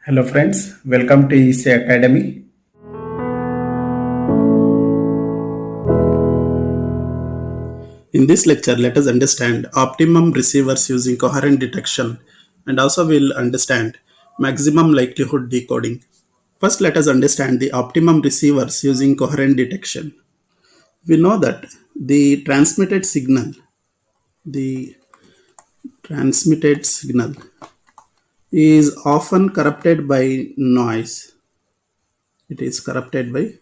Hello friends, welcome to EC Academy. In this lecture, let us understand optimum receivers using coherent detection, and also we'll understand maximum likelihood decoding. First, let us understand the optimum receivers using coherent detection. We know that the the transmitted signal is often corrupted by noise. It is corrupted by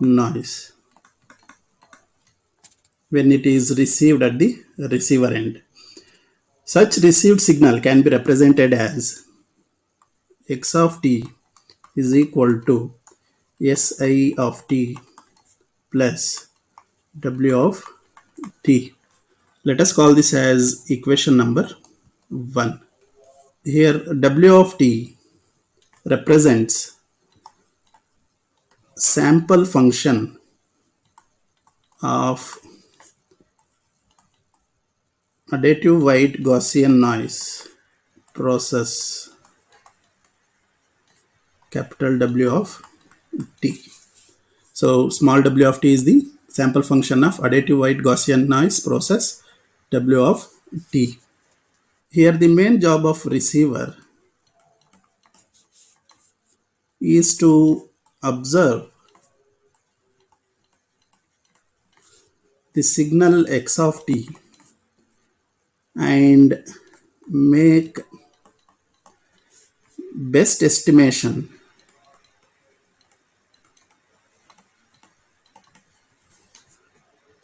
noise when it is received at the receiver end. Such received signal can be represented as x of t is equal to Si of t plus W of t. Let us call this as equation number 1. Here W of t represents sample function of additive white Gaussian noise process, capital W of t. So small w of t is the sample function of additive white Gaussian noise process W of t. Here the main job of receiver is to observe the signal x of t and make best estimation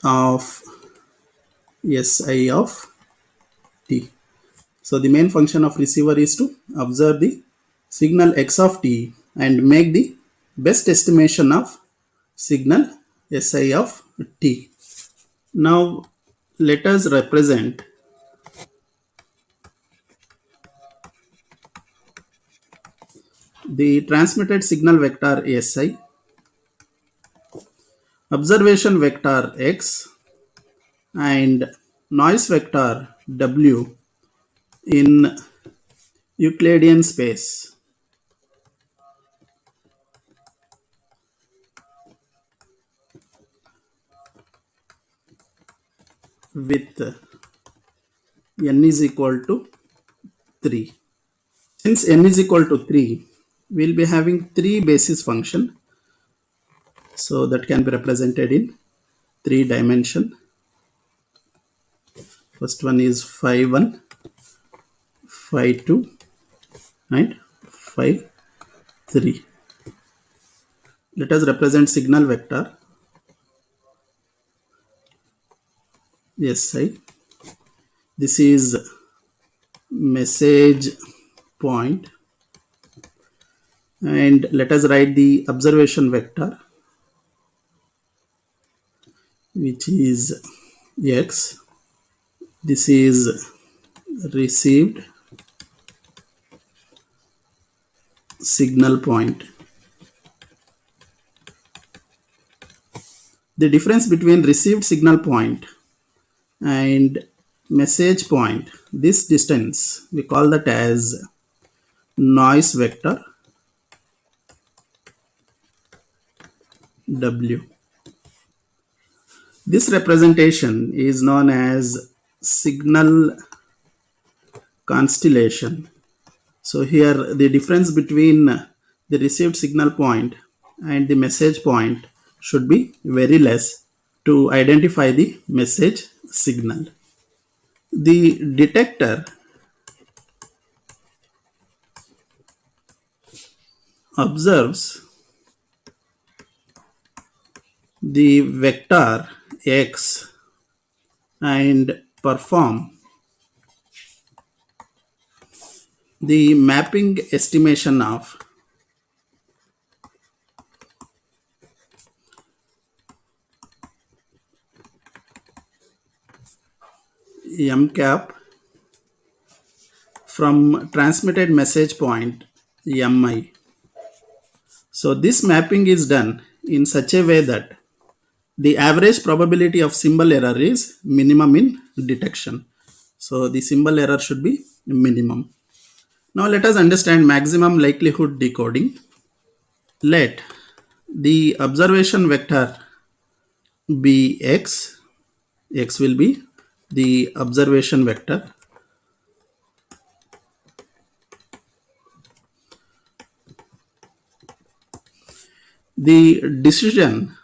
of Si of t. So the main function of receiver is to observe the signal x of t and make the best estimation of signal Si of t. Now let us represent the transmitted signal vector Si, observation vector x, and noise vector w in Euclidean space with n is equal to 3. Since n is equal to 3, we will be having 3 basis function. So that can be represented in 3 dimension. First one is phi 1, phi 2 and phi 3. Let us represent signal vector Si. This is message point, and let us write the observation vector, which is x. This is received signal point. The difference between received signal point and message point, this distance, we call that as noise vector W. This representation is known as signal constellation. So here the difference between the received signal point and the message point should be very less to identify the message signal. The detector observes the vector x and perform the mapping estimation of m cap from transmitted message point mi. So this mapping is done in such a way that the average probability of symbol error is minimum in detection. So the symbol error should be minimum. Now let us understand maximum likelihood decoding. Let the observation vector be x. X will be the observation vector. The decision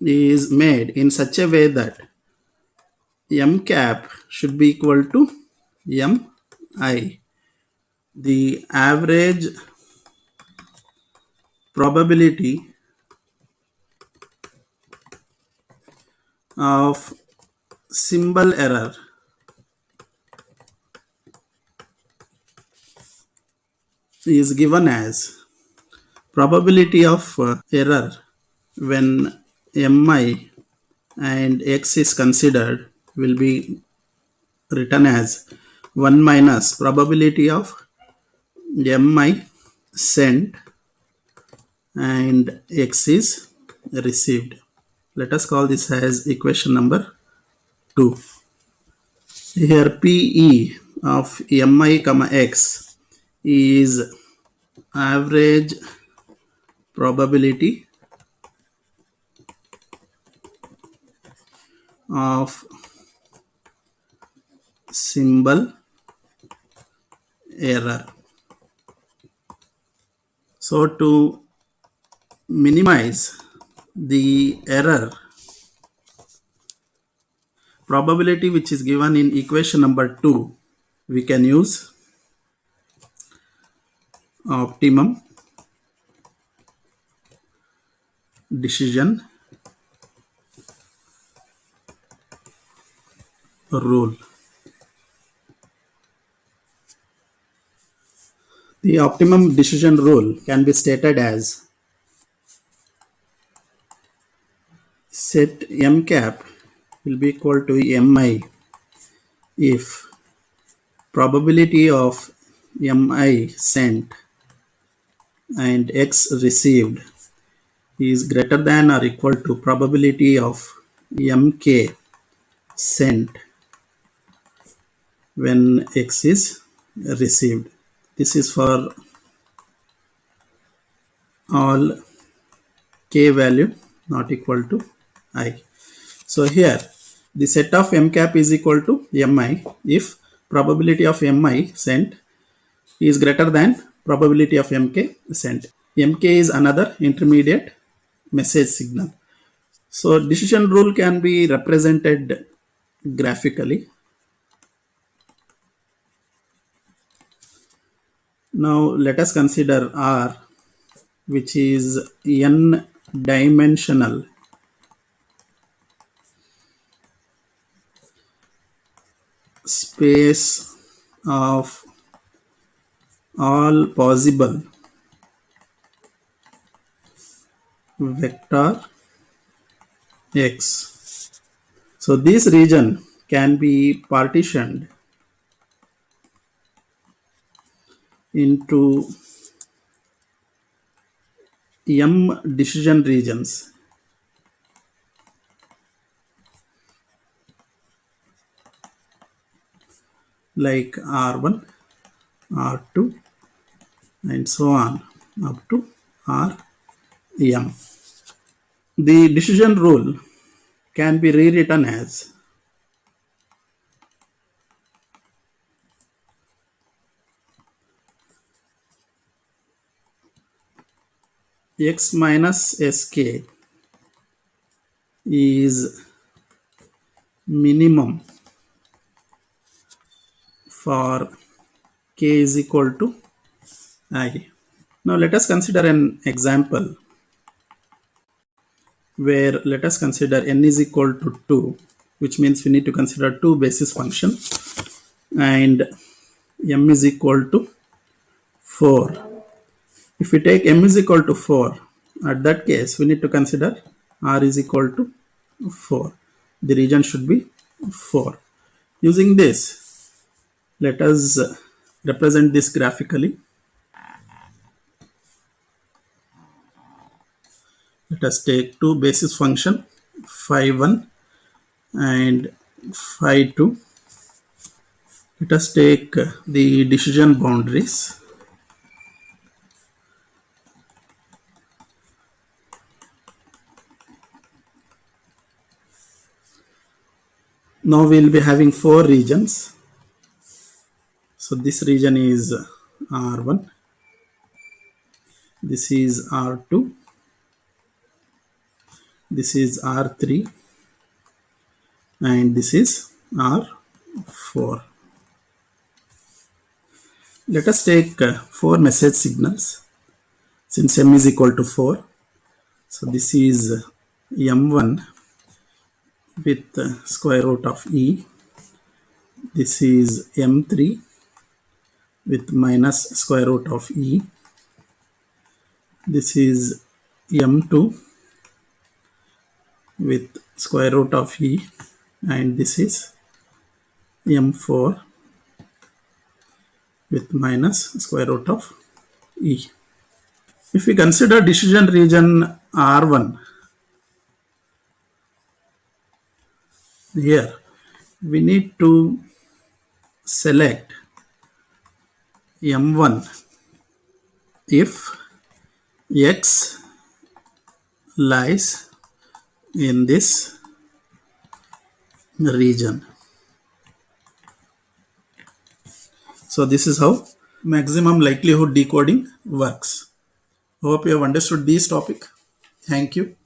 is made in such a way that m cap should be equal to mi. The average probability of symbol error is given as probability of error when mi and x is considered will be written as 1 minus probability of mi sent and x is received. Let us call this as equation number 2. Here PE of mi comma x is average probability of symbol error. So to minimize the error probability which is given in equation number 2, we can use optimum decision rule. The optimum decision rule can be stated as set m cap will be equal to mi if probability of mi sent and x received is greater than or equal to probability of mk sent when x is received. This is for all k value not equal to I. So here the set of m cap is equal to mi if probability of mi sent is greater than probability of mk sent. Mk is another intermediate message signal. So decision rule can be represented graphically. Now let us consider R, which is n dimensional space of all possible vector x. So this region can be partitioned into m decision regions like R1, R2 and so on up to Rm. The decision rule can be rewritten as x minus sk is minimum for k is equal to I. Now let us consider an example where let us consider n is equal to 2, which means we need to consider two basis functions, and m is equal to 4. If we take m is equal to 4, at that case we need to consider r is equal to 4. The region should be 4. Using this, let us represent this graphically. Let us take two basis function phi1 and phi2. Let us take the decision boundaries. Now we will be having four regions. So this region is R1, this is R2, this is R3, and this is R4. Let us take four message signals since m is equal to 4. So this is m1 with square root of e. This is m3 with minus square root of e. This is m2 with square root of e, and this is m4 with minus square root of e. If we consider decision region R1, here we need to select m1 if x lies in this region. So this is how maximum likelihood decoding works. Hope you have understood this topic. Thank you.